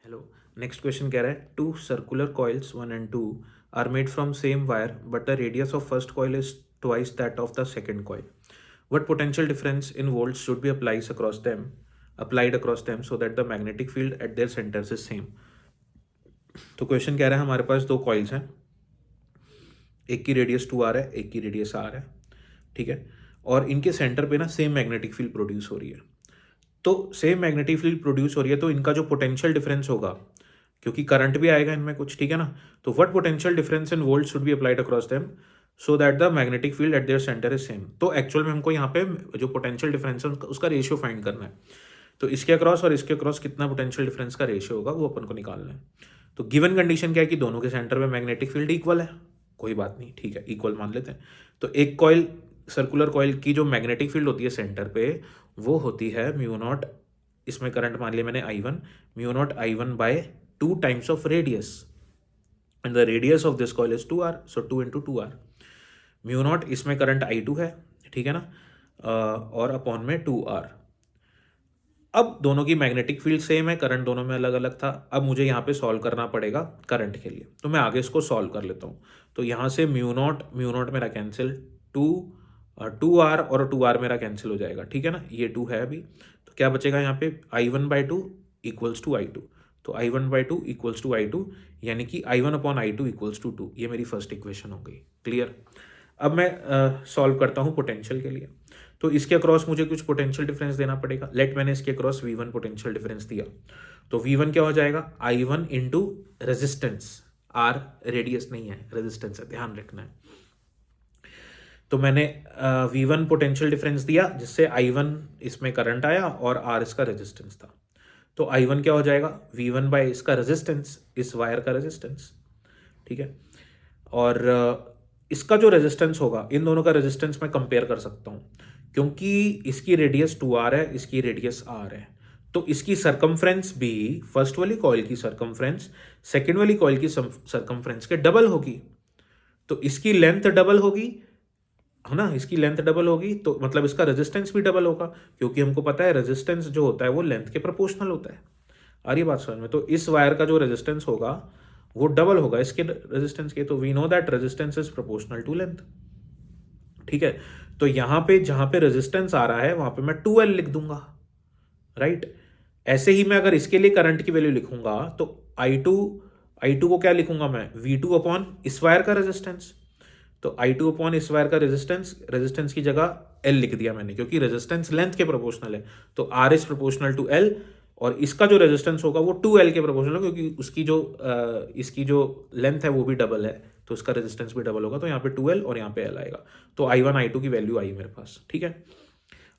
Hello. Next question कह रहा है two circular coils 1 and 2 are made from same wire but the radius of first coil is twice that of the second coil. What potential difference in volts should be applied across them so that the magnetic field at their centers is same. तो question कह रहा है हमारे पास दो coils हैं, एक की radius 2r है, एक की रेडियस r है, ठीक है, और इनके सेंटर पे ना सेम मैग्नेटिक फील्ड प्रोड्यूस हो रही है. तो सेम मैग्नेटिक फील्ड प्रोड्यूस हो रही है तो इनका जो पोटेंशियल डिफरेंस होगा, क्योंकि करंट भी आएगा इनमें कुछ, ठीक है ना, तो what potential difference in volt should be applied across them so that the magnetic field at there centre is same. तो एक्चुअल में हमको यहाँ पे जो पोटेंशियल डिफरेंस है उसका रेशियो फाइंड करना है. तो इसके अक्रॉस और इसके अक्रॉस कितना पोटेंशियल डिफरेंस का रेशियो होगा वो अपन को निकालना है. तो गिवन कंडीशन क्या है कि दोनों के सेंटर में मैग्नेटिक फील्ड इक्वल है, कोई बात नहीं, ठीक है, इक्वल मान लेते हैं. तो एक कॉइल, सर्कुलर कॉइल की जो मैग्नेटिक फील्ड होती है सेंटर पे, वो होती है म्यू नॉट, इसमें करंट मान लिया मैंने I1, mu naught I1 by 2 times of radius and the radius of this coil is 2r, so 2 into 2r. Mu naught इसमें करंट I2 है, ठीक है ना, और अपॉन में 2r. अब दोनों की मैग्नेटिक फील्ड सेम है, करंट दोनों में अलग अलग था. अब मुझे यहाँ पे सॉल्व करना पड़ेगा करंट के लिए, तो मैं आगे इसको सॉल्व कर लेता हूँ. तो यहाँ से म्यू नॉट मेरा कैंसिल, 2r और 2r मेरा कैंसिल हो जाएगा, ठीक है ना, ये 2 है अभी. तो क्या बचेगा यहाँ पे, I1/2 इक्वल्स टू I2. तो I1/2 इक्वल्स टू I2, यानी कि I1 upon I2 equals to 2. ये मेरी फर्स्ट इक्वेशन हो गई. क्लियर. अब मैं सॉल्व करता हूँ पोटेंशियल के लिए. तो इसके अक्रॉस मुझे कुछ पोटेंशियल डिफरेंस देना पड़ेगा. मैंने इसके अक्रॉस V1 पोटेंशियल डिफरेंस दिया. तो V1 क्या हो जाएगा, I1 into resistance, R radius नहीं है, रेजिस्टेंस है, ध्यान रखना है. तो मैंने V1 पोटेंशियल डिफरेंस दिया जिससे I1 इसमें करंट आया और R इसका रेजिस्टेंस था. तो I1 क्या हो जाएगा, V1 बाय इसका रेजिस्टेंस, इस वायर का रेजिस्टेंस, ठीक है, और इसका जो रेजिस्टेंस होगा, इन दोनों का रेजिस्टेंस मैं कंपेयर कर सकता हूँ क्योंकि इसकी रेडियस 2r है, इसकी रेडियस r है. तो इसकी सरकमफ्रेंस भी फर्स्ट वाली कॉइल की सरकमफ्रेंस सेकेंड वाली कॉइल की सरकमफ्रेंस के डबल होगी. तो इसकी लेंथ डबल होगी, है ना, इसकी लेंथ डबल होगी, तो मतलब इसका रेजिस्टेंस भी डबल होगा, क्योंकि हमको पता है रेजिस्टेंस जो होता है वो लेंथ के प्रोपोर्शनल होता है. आ रही बात समझ में. तो इस वायर का जो रेजिस्टेंस होगा वो डबल होगा इसके रेजिस्टेंस के. तो we know that resistance is proportional to length, ठीक है. तो यहां पे जहां पे रेजिस्टेंस आ रहा है वहां पे मैं 2L लिख दूंगा, राइट. ऐसे ही मैं अगर इसके लिए करंट की वैल्यू लिखूंगा तो I2 को क्या लिखूंगा मैं, V2 अपॉन इस वायर का रेजिस्टेंस. तो I2 अपॉन इस वायर का रेजिस्टेंस की जगह L लिख दिया मैंने, क्योंकि रेजिस्टेंस लेंथ के प्रोपोर्शनल है. तो R is proportional to L, और इसका जो रेजिस्टेंस होगा वो 2L के प्रोपोर्शनल है, क्योंकि उसकी जो इसकी जो लेंथ है वो भी डबल है, तो उसका रेजिस्टेंस भी डबल होगा. तो यहाँ पे 2L और यहाँ पे L आएगा. तो I1 I2 की वैल्यू आई मेरे पास, ठीक है.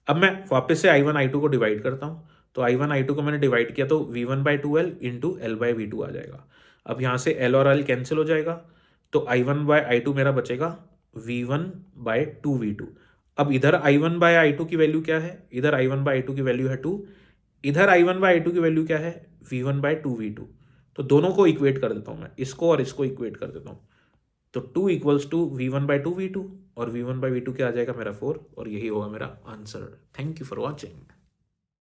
अब मैं वापस से I1 I2 को डिवाइड करता हूँ. तो I1 I2 को मैंने डिवाइड किया तो V1/2L इंटू L/V2 आ जाएगा. अब यहाँ से L और L कैंसिल हो जाएगा, तो I1/I2 मेरा बचेगा V1/2V2. अब इधर I1/I2 की वैल्यू क्या है, इधर I1/I2 की वैल्यू है 2, इधर I1/I2 की वैल्यू क्या है, V1/2V2. तो दोनों को इक्वेट कर देता हूँ मैं, इसको और इसको इक्वेट कर देता हूँ. तो 2 इक्वल्स टू V1/2V2 और V1/V2 क्या आ जाएगा मेरा 4, और यही होगा मेरा answer. Thank you for watching.